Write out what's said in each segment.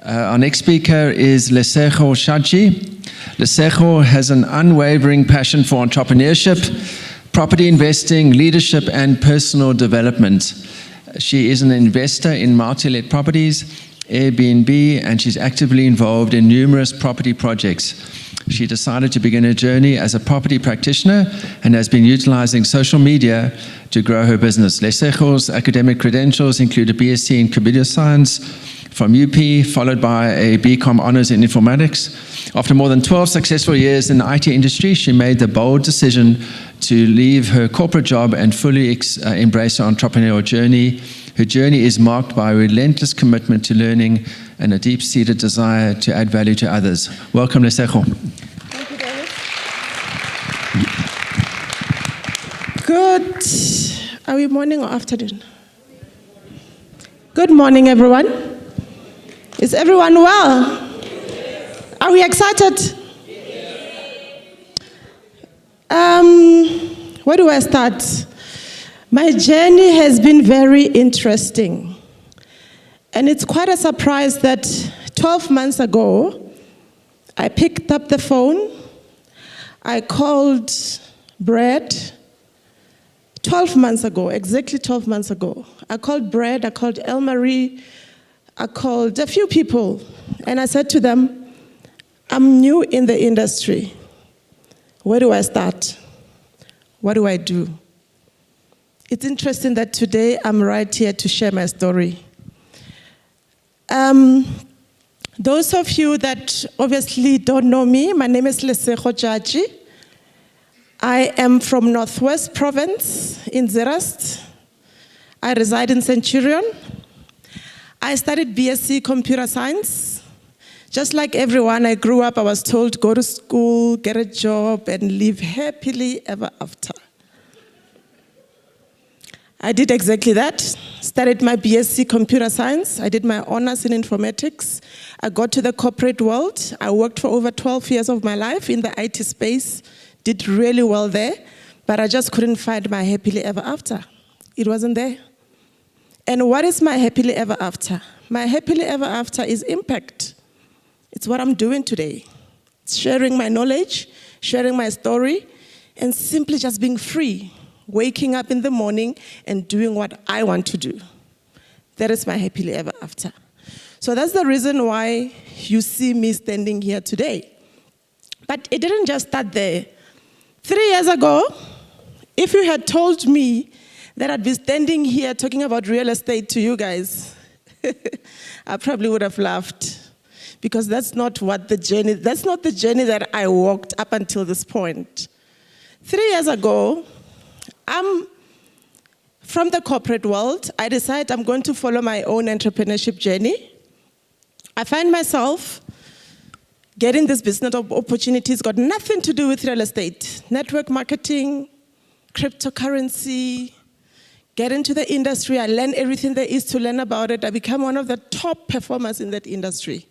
Our next speaker is Lesego Tjatji. Lesego has an unwavering passion for entrepreneurship, property investing, leadership, and personal development. She is an investor in multi-let properties, Airbnb, and she's actively involved in numerous property projects. She decided to begin her journey as a property practitioner and has been utilizing social media to grow her business. Lesego's academic credentials include a BSc in computer science from UP, followed by a BCom honors in informatics. After more than 12 successful years in the IT industry, she made the bold decision to leave her corporate job and fully embrace her entrepreneurial journey. Her journey is marked by a relentless commitment to learning and a deep-seated desire to add value to others. Welcome, Lesego. Thank you, David. Good. Are we morning or afternoon? Good morning, everyone. Is everyone well? Are we excited? Where do I start? My journey has been very interesting. And it's quite a surprise that 12 months ago, I picked up the phone, I called Brad, 12 months ago, exactly 12 months ago. I called Brad, I called Elmarie, I called a few people, and I said to them, I'm new in the industry. Where do I start? What do I do? It's interesting that today I'm right here to share my story. Those of you that obviously don't know me, my name is Lesego Tjatji. I am from Northwest Province in Zeerust. I reside in Centurion. I studied BSc Computer Science. Just like everyone, I grew up, I was told, go to school, get a job, and live happily ever after. I did exactly that. Studied my BSc Computer Science. I did my honors in informatics. I got to the corporate world. I worked for over 12 years of my life in the IT space. Did really well there, but I just couldn't find my happily ever after. It wasn't there. And what is my happily ever after? My happily ever after is impact. It's what I'm doing today. It's sharing my knowledge, sharing my story, and simply just being free. Waking up in the morning and doing what I want to do. That is my happily ever after. So that's the reason why you see me standing here today. But it didn't just start there. 3 years ago, if you had told me that I'd be standing here talking about real estate to you guys, I probably would have laughed. Because that's not the journey that I walked up until this point. 3 years ago, I'm from the corporate world. I decide I'm going to follow my own entrepreneurship journey. I find myself getting this business opportunities, got nothing to do with real estate. Network marketing, cryptocurrency, get into the industry. I learn everything there is to learn about it. I become one of the top performers in that industry.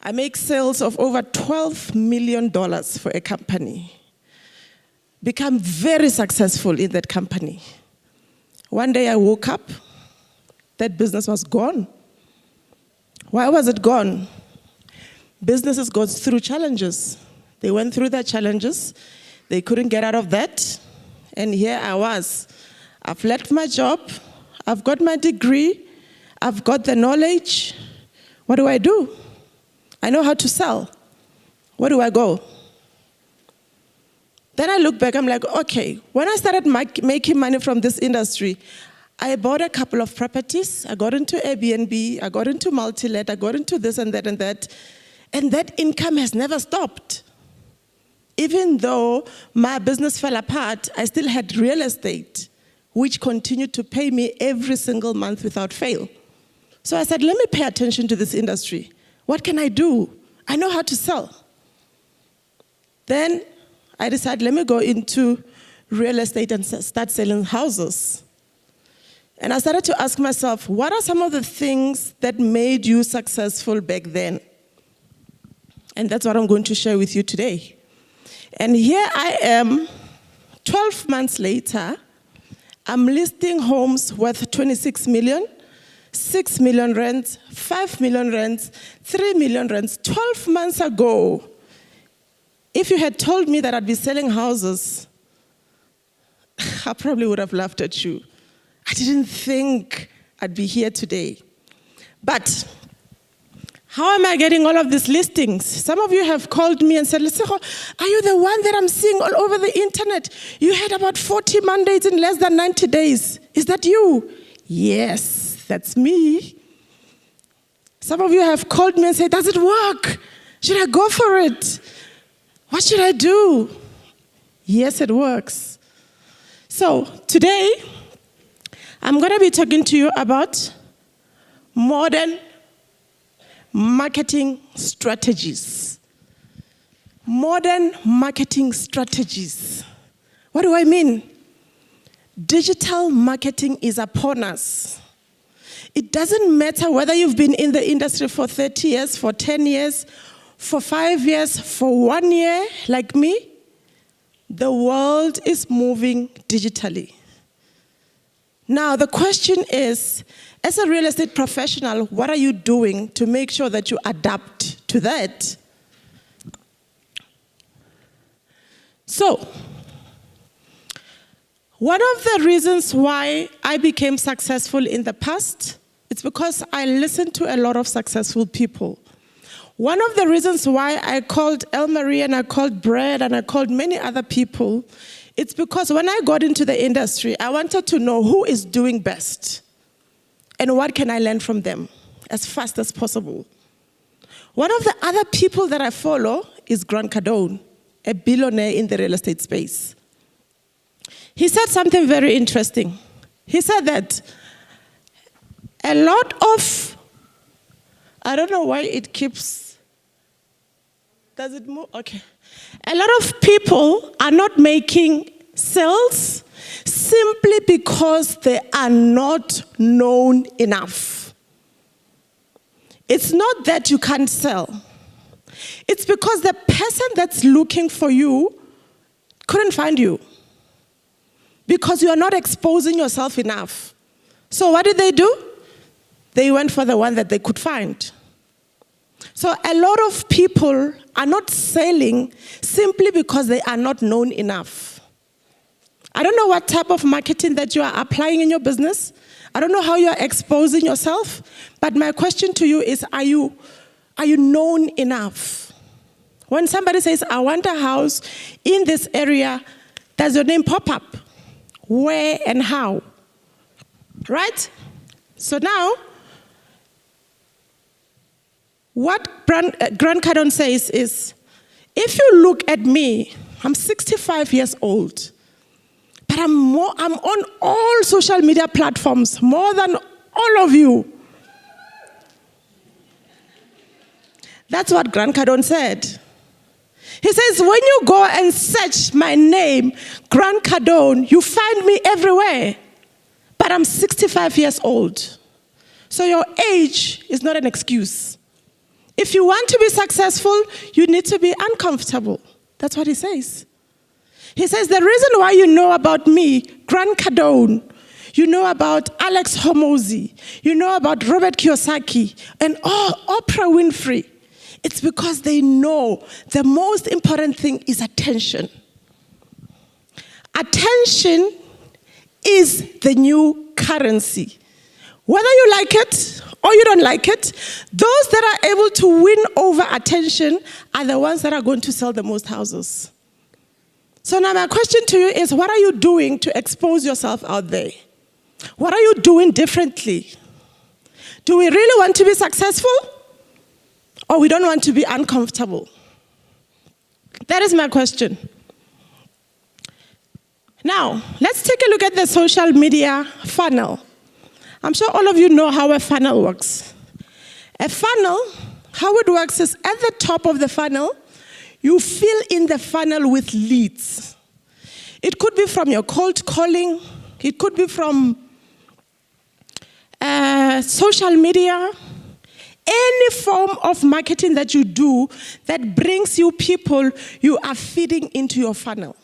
I make sales of over $12 million for a company. Become very successful in that company. One day I woke up, that business was gone. Why was it gone? Businesses go through challenges. They went through their challenges. They couldn't get out of that. And here I was. I've left my job. I've got my degree. I've got the knowledge. What do I do? I know how to sell. Where do I go? Then I look back, I'm like, okay, when I started making money from this industry, I bought a couple of properties. I got into Airbnb, I got into multi-let, I got into this and that and that. And that income has never stopped. Even though my business fell apart, I still had real estate, which continued to pay me every single month without fail. So I said, let me pay attention to this industry. What can I do? I know how to sell. Then I decided, let me go into real estate and start selling houses. And I started to ask myself, what are some of the things that made you successful back then? And that's what I'm going to share with you today. And here I am, 12 months later, I'm listing homes worth 26 million, 6 million rents, 5 million rents, 3 million rents. 12 months ago, if you had told me that I'd be selling houses, I probably would have laughed at you. I didn't think I'd be here today. But how am I getting all of these listings? Some of you have called me and said, Lesego, are you the one that I'm seeing all over the internet? You had about 40 mandates in less than 90 days. Is that you? Yes, that's me. Some of you have called me and said, does it work? Should I go for it? What should I do? Yes, it works. So today, I'm going to be talking to you about modern marketing strategies. Modern marketing strategies. What do I mean? Digital marketing is upon us. It doesn't matter whether you've been in the industry for 30 years, for 10 years, for 5 years, for 1 year, like me. The world is moving digitally. Now, the question is, as a real estate professional, what are you doing to make sure that you adapt to that? So, one of the reasons why I became successful in the past, it's because I listened to a lot of successful people. One of the reasons why I called El-Marie and I called Brad and I called many other people, it's because when I got into the industry, I wanted to know who is doing best and what can I learn from them as fast as possible. One of the other people that I follow is Grant Cardone, a billionaire in the real estate space. He said something very interesting. He said that a lot of, I don't know why it keeps, does it move? Okay. A lot of people are not making sales simply because they are not known enough. It's not that you can't sell. It's because the person that's looking for you couldn't find you because you are not exposing yourself enough. So what did they do? They went for the one that they could find. So a lot of people are not selling simply because they are not known enough. I don't know what type of marketing that you are applying in your business. I don't know how you are exposing yourself. But my question to you is, are you known enough? When somebody says, I want a house in this area, does your name pop up? Where and how? Right? So now, what Grant Cardone says is, if you look at me, I'm 65 years old, but I'm on all social media platforms, more than all of you. That's what Grant Cardone said. He says, when you go and search my name, Grant Cardone, you find me everywhere. But I'm 65 years old. So your age is not an excuse. If you want to be successful, you need to be uncomfortable. That's what he says. He says, the reason why you know about me, Grant Cardone, you know about Alex Hormozi, you know about Robert Kiyosaki, and Oprah Winfrey, it's because they know the most important thing is attention. Attention is the new currency. Whether you like it or you don't like it, those that are able to win over attention are the ones that are going to sell the most houses. So now my question to you is, what are you doing to expose yourself out there? What are you doing differently? Do we really want to be successful? Or we don't want to be uncomfortable? That is my question. Now, let's take a look at the social media funnel. I'm sure all of you know how a funnel works. A funnel, how it works is at the top of the funnel, you fill in the funnel with leads. It could be from your cold calling. It could be from social media. Any form of marketing that you do that brings you people, you are feeding into your funnel.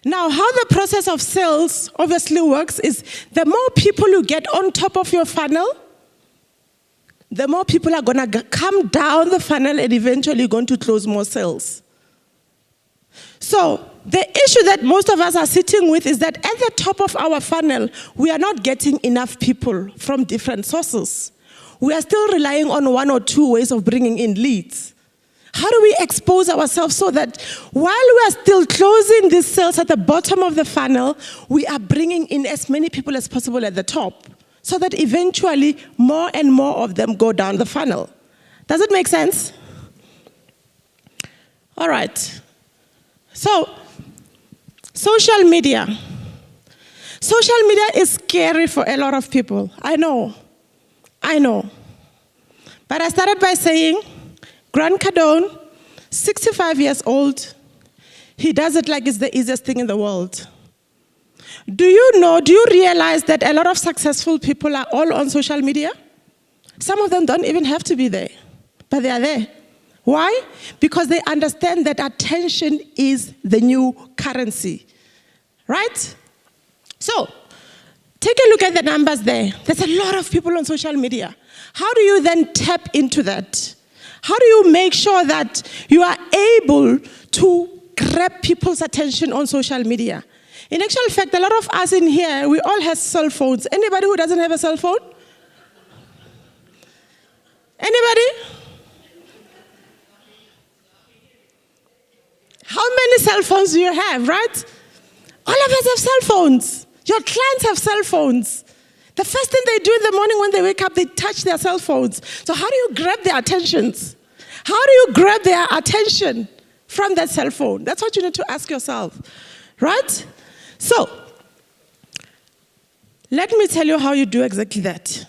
Now, how the process of sales obviously works is the more people you get on top of your funnel, the more people are going to come down the funnel and eventually going to close more sales. So the issue that most of us are sitting with is that at the top of our funnel, we are not getting enough people from different sources. We are still relying on one or two ways of bringing in leads. How do we expose ourselves so that while we are still closing these sales at the bottom of the funnel, we are bringing in as many people as possible at the top, so that eventually more and more of them go down the funnel? Does it make sense? All right. So, social media. Social media is scary for a lot of people. I know. But I started by saying, Grant Cardone, 65 years old, he does it like it's the easiest thing in the world. Do you realize that a lot of successful people are all on social media? Some of them don't even have to be there, but they are there. Why? Because they understand that attention is the new currency, right? So, take a look at the numbers there. There's a lot of people on social media. How do you then tap into that? How do you make sure that you are able to grab people's attention on social media? In actual fact, a lot of us in here, we all have cell phones. Anybody who doesn't have a cell phone? Anybody? How many cell phones do you have, right? All of us have cell phones. Your clients have cell phones. The first thing they do in the morning when they wake up, they touch their cell phones. So how do you grab their attentions? How do you grab their attention from that cell phone? That's what you need to ask yourself, right? So, let me tell you how you do exactly that.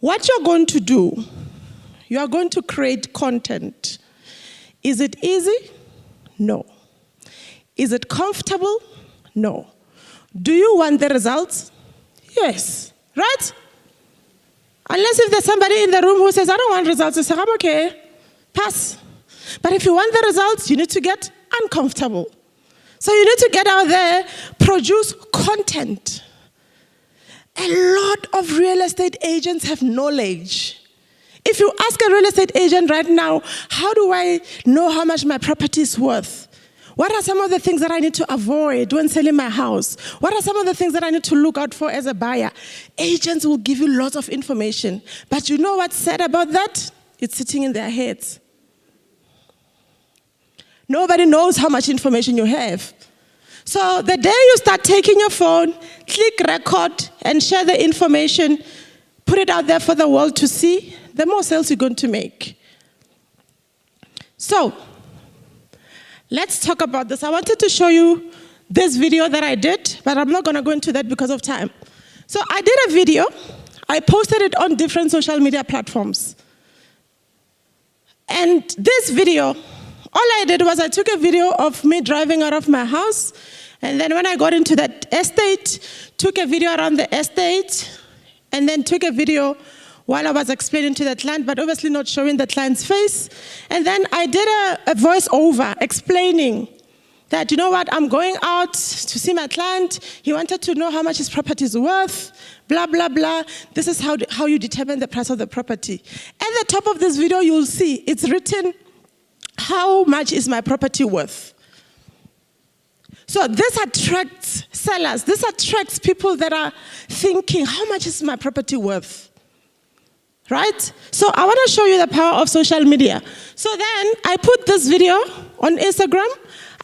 What you're going to do, you are going to create content. Is it easy? No. Is it comfortable? No. Do you want the results? Yes. Right? Unless if there's somebody in the room who says, I don't want results, you say, I'm okay. Pass. But if you want the results, you need to get uncomfortable. So you need to get out there, produce content. A lot of real estate agents have knowledge. If you ask a real estate agent right now, how do I know how much my property is worth? What are some of the things that I need to avoid when selling my house? What are some of the things that I need to look out for as a buyer? Agents will give you lots of information. But you know what's sad about that? It's sitting in their heads. Nobody knows how much information you have. So the day you start taking your phone, click record and share the information, put it out there for the world to see, the more sales you're going to make. So, let's talk about this. I wanted to show you this video that I did, but I'm not going to go into that because of time. So I did a video. I posted it on different social media platforms. And this video, all I did was I took a video of me driving out of my house, and then when I got into that estate, took a video around the estate, and then took a video while I was explaining to the client, but obviously not showing the client's face. And then I did a voiceover explaining that, you know what, I'm going out to see my client. He wanted to know how much his property is worth, blah, blah, blah. This is how you determine the price of the property. At the top of this video, you'll see it's written, how much is my property worth? So this attracts sellers. This attracts people that are thinking, how much is my property worth? Right? So I want to show you the power of social media. So then I put this video on Instagram.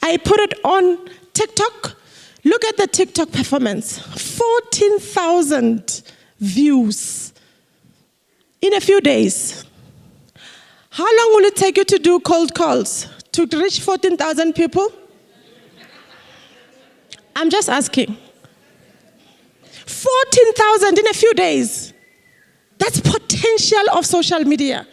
I put it on TikTok. Look at the TikTok performance. 14,000 views in a few days. How long will it take you to do cold calls to reach 14,000 people? I'm just asking. 14,000 in a few days. That's potential of social media.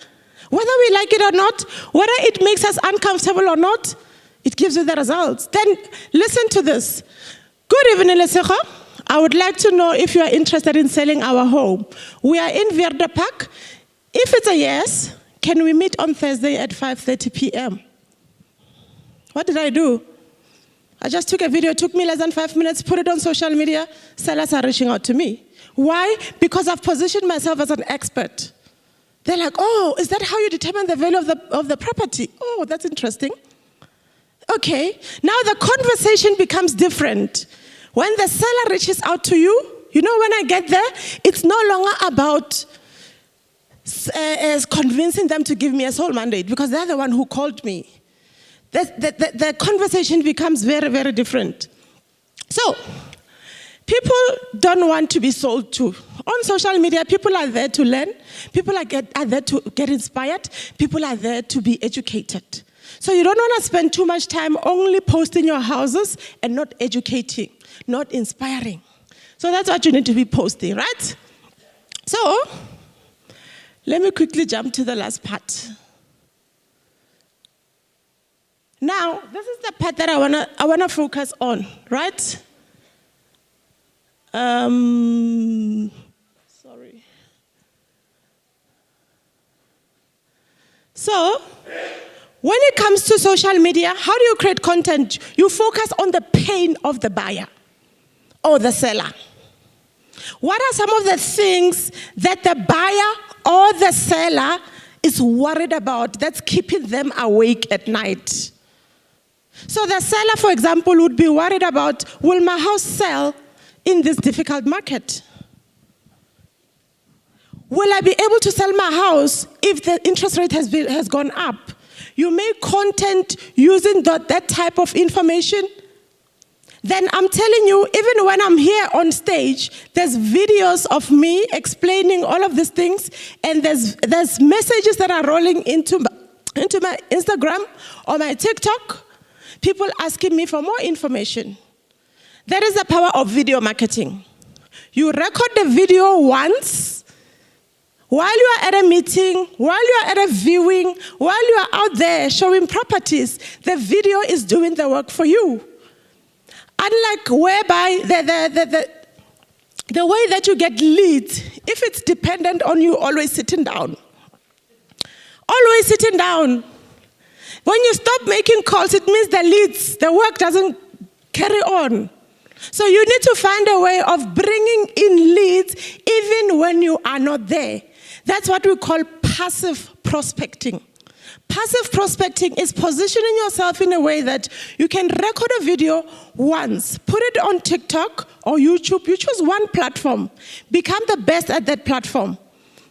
Whether we like it or not, whether it makes us uncomfortable or not, it gives you the results. Then listen to this. Good evening, Lesego. I would like to know if you are interested in selling our home. We are in Verde Park. If it's a yes, can we meet on Thursday at 5:30 p.m.? What did I do? I just took a video, it took me less than 5 minutes, put it on social media, sellers are reaching out to me. Why? Because I've positioned myself as an expert. They're like, oh, is that how you determine the value of the property? Oh, that's interesting. Okay, now the conversation becomes different. When the seller reaches out to you, when I get there, it's no longer about convincing them to give me a sole mandate because they're the one who called me. The conversation becomes very, very different. So, people don't want to be sold to. On social media, people are there to learn. People are there to get inspired. People are there to be educated. So you don't want to spend too much time only posting your houses and not educating, not inspiring. So that's what you need to be posting, right? So let me quickly jump to the last part. Now, this is the part that I wanna focus on, right? Sorry. So, when it comes to social media, how do you create content? You focus on the pain of the buyer or the seller. What are some of the things that the buyer or the seller is worried about that's keeping them awake at night? So the seller, for example, would be worried about, will my house sell in this difficult market? Will I be able to sell my house if the interest rate has gone up? You make content using that type of information, then I'm telling you, even when I'm here on stage, there's videos of me explaining all of these things, and there's messages that are rolling into my Instagram or my TikTok, people asking me for more information. That is the power of video marketing. You record the video once, while you are at a meeting, while you are at a viewing, while you are out there showing properties, the video is doing the work for you. Unlike whereby the way that you get leads, if it's dependent on you always sitting down. Always sitting down. When you stop making calls, it means the work doesn't carry on. So you need to find a way of bringing in leads even when you are not there. That's what we call passive prospecting. Passive prospecting is positioning yourself in a way that you can record a video once, put it on TikTok or YouTube. You choose one platform, become the best at that platform.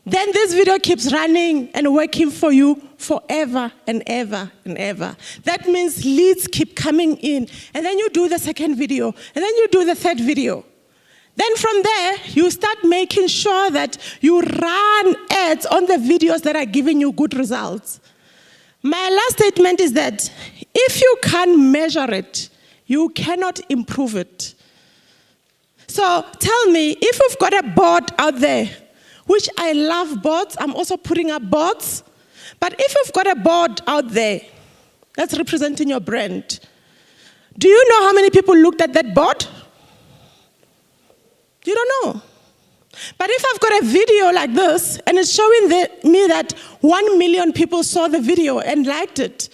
Then this video keeps running and working for you forever and ever and ever. That means leads keep coming in. And then you do the second video. And then you do the third video. Then from there, you start making sure that you run ads on the videos that are giving you good results. My last statement is that if you can't measure it, you cannot improve it. So tell me, if you've got a board out there, which I love boards, I'm also putting up boards, but if you've got a board out there that's representing your brand, do you know how many people looked at that board? You don't know. But if I've got a video like this and it's showing me that 1 million people saw the video and liked it,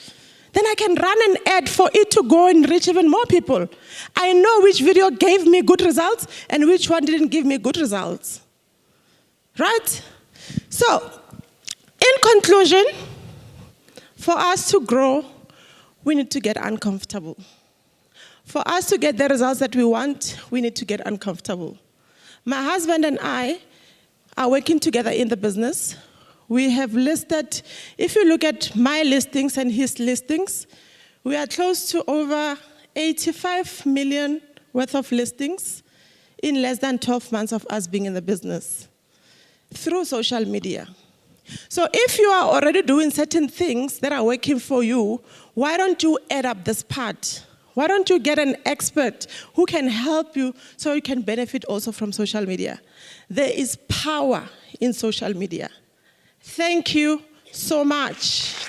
then I can run an ad for it to go and reach even more people. I know which video gave me good results and which one didn't give me good results. Right? So, in conclusion, for us to grow, we need to get uncomfortable. For us to get the results that we want, we need to get uncomfortable. My husband and I are working together in the business. We have listed, if you look at my listings and his listings, we are close to over 85 million worth of listings in less than 12 months of us being in the business through social media. So if you are already doing certain things that are working for you, why don't you add up this part? Why don't you get an expert who can help you so you can benefit also from social media? There is power in social media. Thank you so much.